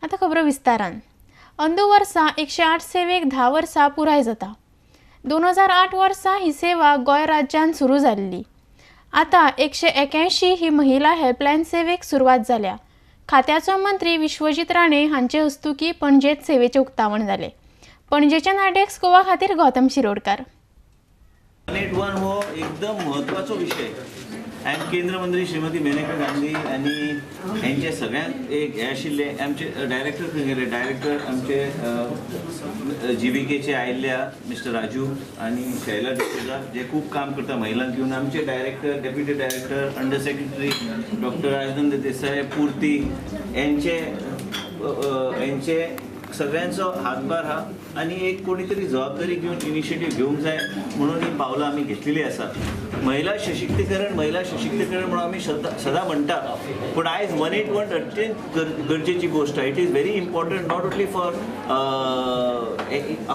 आता खबर विस्तारान. अंदू वर्सा 108 सेवेक 10 वर्सां पुराय जाता. 2008 वर्सा ही सेवा गोंय राज्यात सुरू जाल्ली. आता 181 ही महिला हेल्पलायन सेवेक सुरवात जाल्या. खात्याचो मंत्री विश्वजीत राणे हांचे हस्तुकी पणजेत सेवेचे उक्तावण जाले. पणजेच्या नाटेक्स गोवा खातीर गौतम शिरोडकार. 181 हो एकदम महत्वाचो विषय आणि केंद्र मंत्री श्रीमती मेनका गांधी आणि यांचे सगळ्यांत एक हे आशिल्ले आमचे डायरेक्टर खंय गेले. डायरेक्टर आमचे जीव्हीकेचे आयिल्ल्या मिस्टर राजू आणि शैला डिसोजा जे खूप काम करता महिलांक घेऊन. आमचे director deputy director under secretary doctor Rajnand Desai पूर्ती यांचे सगळ्यांचो हातभार हा आणि एक कोणीतरी जबाबदारी घेऊन इनिशिएटिव्ह घेवंक जाय म्हणून ही पावलां आमी घेतलेली आसा. महिला सशक्तीकरण म्हणून आम्ही सदां म्हणटा, पण आयज 181 अत्यंत गरजेची गोष्ट आहे. It is very important not only for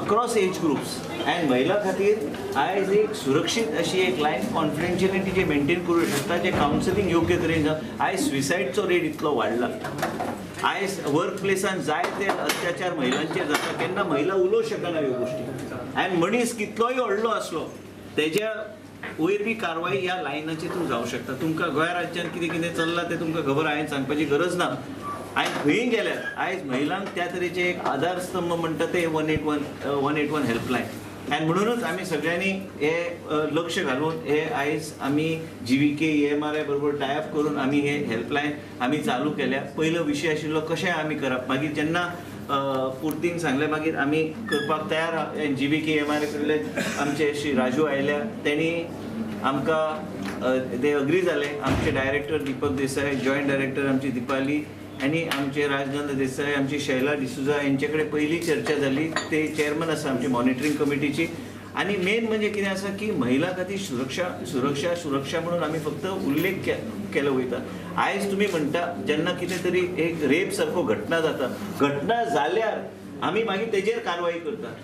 across age groups and महिला खातीर आयज एक सुरक्षीत अशी एक लायफ कॉन्फिडेन्शियलिटी जे मेंटेन करूं शकता, जे कावन्सिलींग योग्य तरेन जावन. आयज सुसायडचो रेट इतलो वाडला. आयज वर्क प्लेसान जायते अत्याचार महिलांचेर जाता केन्ना महिला उलोवंक शकना ह्यो गोश्टी. आनी मनीस कितलोय व्हडलो आसलो तेज्या वयर बी कारवाई ह्या लायनाचे थ्रू जावं शकता. तुमकां गोंय राज्यांत कितें कितें चल्लां तें तुमकां खबर हांवें सांगपाची गरज ना. आयज खंय गेल्यार आयज महिलांक त्या तरेचे एक आधारस्तंभ म्हणटा ते 181 हेल्पलायन. आणि म्हणूनच आम्ही सगळ्यांनी हे लक्ष घालून हे आयज आम्ही जीव्हीके EMRI बरोबर टायअप करून आम्ही हे हेल्पलायन आम्ही चालू केल्या. पहिलो विषय आशिल्लो कशें आमी करप. मागीर जेन्ना पुर्तीन सांगलें मागीर आमी करपाक तयार. जीव्हीके EMRI कडले आमचे श्री राजू आयल्या, त्यांनी आमकां ते अग्री जाले. आमचे director Deepak Desai, joint director आमची दीपाली आणि आमचे राजनंद देसाई, आमची शैला डिसोजा यांचे कडेन पयली चर्चा जाली. ते चेअरमन आसा आमची मॉनिटरींग कमिटीची. आणि मेन म्हणजे कितें आसा की महिला खातीर सुरक्षा म्हणून आमी फक्त उल्लेख केलो वयता. आयज तुमी म्हणटा जेन्ना कितें तरी एक रेप सारको घटना जाता, घटना जाल्यार आमी मागीर तेजेर कारवाई करता.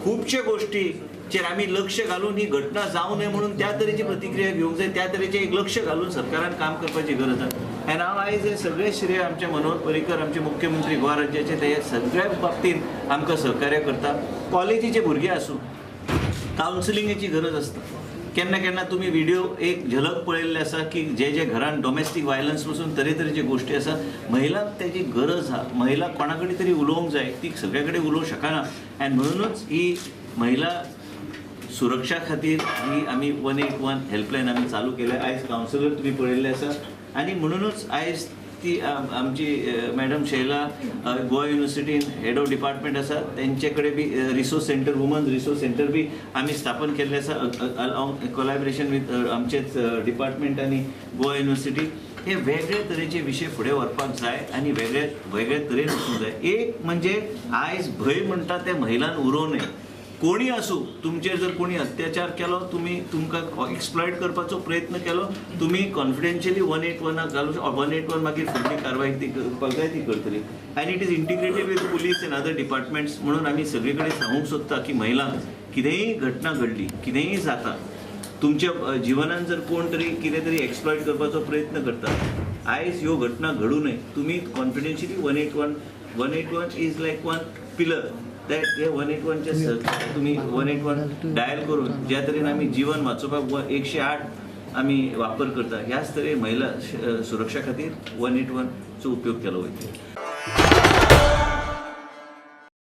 खुबशे गोष्टीचेर आमी लक्ष घालून ही घटना जावं नये म्हणून त्या तरेची प्रतिक्रिया घेवंक जाय. त्या तरेचे एक लक्ष घालून सरकारान काम करपाची गरज आसा. आनी हांव आयज हे सगळे श्रेय आमचे मनोहर पर्रीकर आमचे मुख्यमंत्री गोवा राज्याचे ते सगळ्या बाबतींत आमकां सहकार्य करता. कॉलेजीचे भुरगे आसूं कावन्सिलिंगेची गरज आसता. केन्ना केन्ना तुमी व्हिडिओ एक झलक पळयल्ले आसा की जे घरान डॉमेस्टीक वायलन्स पासून तरेतरेचे गोश्टी आसा. महिलांक तेजी गरज आहा. महिला कोणा कडेन तरी उलोवंक जाय, ती सगळे कडेन उलोवंक शकना. आनी म्हणूनच ही महिला सुरक्षा खातीर ही आमी 181 हेल्पलायन आमी चालू केल्या. आयज कावन्सिलर तुमी पळयल्ले आसा. आणि म्हणूनच आयज ती आमची मॅडम शैला गोवा युनिव्हर्सिटीन हेड ऑफ डिपार्टमेंट आसा, तेंचे कडेन बी resource centre, woman resource centre बी आमी स्थापन केल्लें आसा कोलॅबरेशन वीथ आमचेच डिपार्टमेंट आनी गोवा युनिव्हर्सिटी. हे वेगळे तरेचे विशय फुडें व्हरपाक जाय आणि वेगळे तरेन वचूंक जाय. एक म्हणजे आयज भंय म्हणटा ते महिलांक उरोवं नये. कोणी आसूं, तुमचेर जर कोणी अत्याचार केलो, तुमकां एक्सप्लॉयट करपाचो प्रयत्न केलो, तुमी कॉन्फिडेन्शियली 181 घालूं. 181 मागीर फुडली कारवाई ती करपाक जाय, ती करतली. आनी it is integrated with police end other departments. म्हणून आमी सगळे कडेन सांगूंक सोदता की महिलांक कितेंय घटना घडली, कितेंय जाता, तुमच्या जिवनान जर कोण तरी कितें तरी एक्सप्लॉयट करपाचो प्रयत्न करता, आयज ह्यो घटना घडूं नये. तुमी confidentially 181 is like one pillar. हे 181चे तुम्ही 181 डायल करून ज्या तरेन आमी जीवन वाचोवपाक 108 आमी वापर करता, ह्याच तरेन महिला सुरक्षा खातीर 181चो उपयोग केलो वयता.